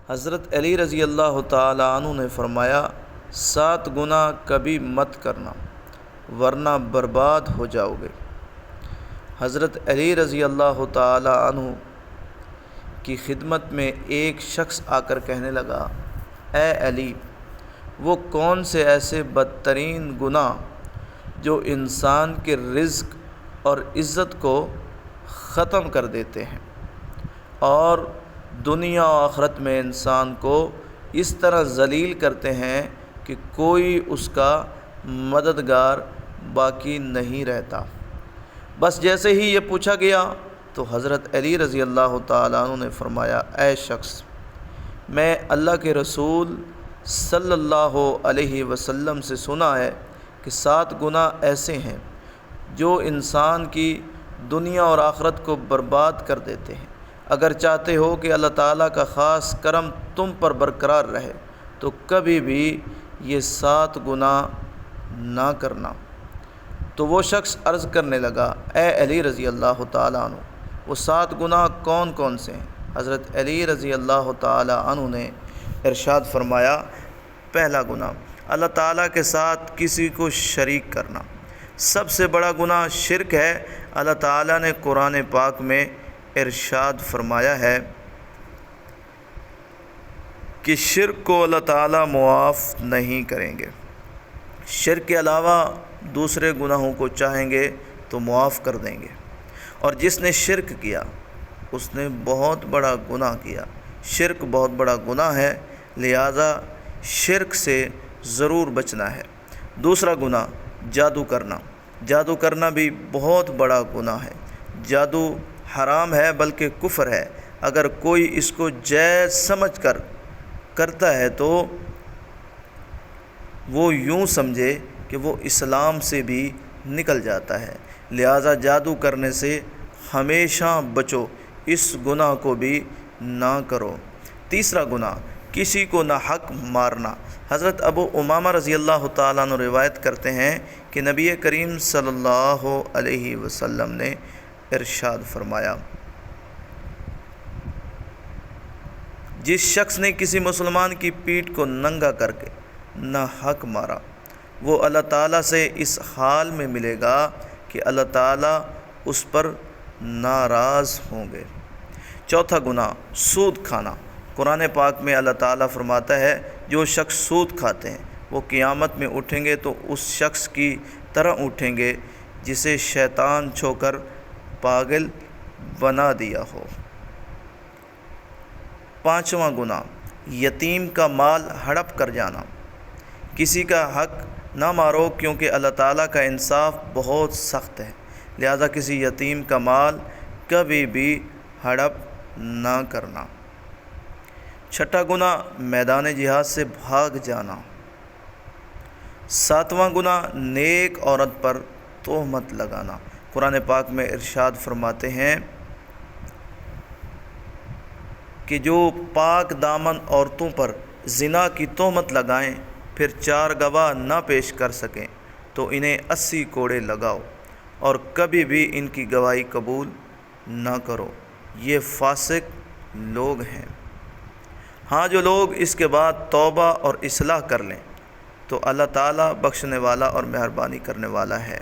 حضرت علی رضی اللہ تعالی عنہ نے فرمایا 7 گناہ کبھی مت کرنا ورنہ برباد ہو جاؤ گے۔ حضرت علی رضی اللہ تعالی عنہ کی خدمت میں ایک شخص آ کر کہنے لگا، اے علی، وہ کون سے ایسے بدترین گناہ جو انسان کے رزق اور عزت کو ختم کر دیتے ہیں اور دنیا و آخرت میں انسان کو اس طرح ذلیل کرتے ہیں کہ کوئی اس کا مددگار باقی نہیں رہتا۔ بس جیسے ہی یہ پوچھا گیا تو حضرت علی رضی اللہ تعالیٰ عنہ نے فرمایا، اے شخص، میں اللہ کے رسول صلی اللہ علیہ وسلم سے سنا ہے کہ 7 گناہ ایسے ہیں جو انسان کی دنیا اور آخرت کو برباد کر دیتے ہیں۔ اگر چاہتے ہو کہ اللہ تعالیٰ کا خاص کرم تم پر برقرار رہے تو کبھی بھی یہ 7 گناہ نہ کرنا۔ تو وہ شخص عرض کرنے لگا، اے علی رضی اللہ تعالیٰ عنہ، وہ 7 گناہ کون کون سے ہیں؟ حضرت علی رضی اللہ تعالیٰ عنہ نے ارشاد فرمایا، پہلا گناہ اللہ تعالیٰ کے ساتھ کسی کو شریک کرنا۔ سب سے بڑا گناہ شرک ہے۔ اللہ تعالیٰ نے قرآن پاک میں ارشاد فرمایا ہے کہ شرک کو اللہ تعالیٰ معاف نہیں کریں گے۔ شرک کے علاوہ دوسرے گناہوں کو چاہیں گے تو معاف کر دیں گے، اور جس نے شرک کیا اس نے بہت بڑا گناہ کیا۔ شرک بہت بڑا گناہ ہے، لہذا شرک سے ضرور بچنا ہے۔ دوسرا گناہ جادو کرنا۔ جادو کرنا بھی بہت بڑا گناہ ہے۔ جادو حرام ہے بلکہ کفر ہے۔ اگر کوئی اس کو جائز سمجھ کر کرتا ہے تو وہ یوں سمجھے کہ وہ اسلام سے بھی نکل جاتا ہے، لہذا جادو کرنے سے ہمیشہ بچو، اس گناہ کو بھی نہ کرو۔ تیسرا گناہ کسی کو ناحق مارنا۔ حضرت ابو امامہ رضی اللہ تعالیٰ عنہ روایت کرتے ہیں کہ نبی کریم صلی اللہ علیہ وسلم نے ارشاد فرمایا، جس شخص نے کسی مسلمان کی پیٹھ کو ننگا کر کے ناحق مارا، وہ اللہ تعالیٰ سے اس حال میں ملے گا کہ اللہ تعالیٰ اس پر ناراض ہوں گے۔ چوتھا گناہ سود کھانا۔ قرآن پاک میں اللہ تعالیٰ فرماتا ہے، جو شخص سود کھاتے ہیں وہ قیامت میں اٹھیں گے تو اس شخص کی طرح اٹھیں گے جسے شیطان چھو کر پاگل بنا دیا ہو۔ پانچواں گناہ یتیم کا مال ہڑپ کر جانا۔ کسی کا حق نہ مارو کیونکہ اللہ تعالیٰ کا انصاف بہت سخت ہے، لہذا کسی یتیم کا مال کبھی بھی ہڑپ نہ کرنا۔ چھٹا گناہ میدان جہاد سے بھاگ جانا۔ ساتواں گناہ نیک عورت پر تہمت لگانا۔ قرآن پاک میں ارشاد فرماتے ہیں کہ جو پاک دامن عورتوں پر زنا کی تہمت لگائیں پھر 4 گواہ نہ پیش کر سکیں تو انہیں 80 کوڑے لگاؤ اور کبھی بھی ان کی گواہی قبول نہ کرو، یہ فاسق لوگ ہیں۔ ہاں، جو لوگ اس کے بعد توبہ اور اصلاح کر لیں تو اللہ تعالیٰ بخشنے والا اور مہربانی کرنے والا ہے۔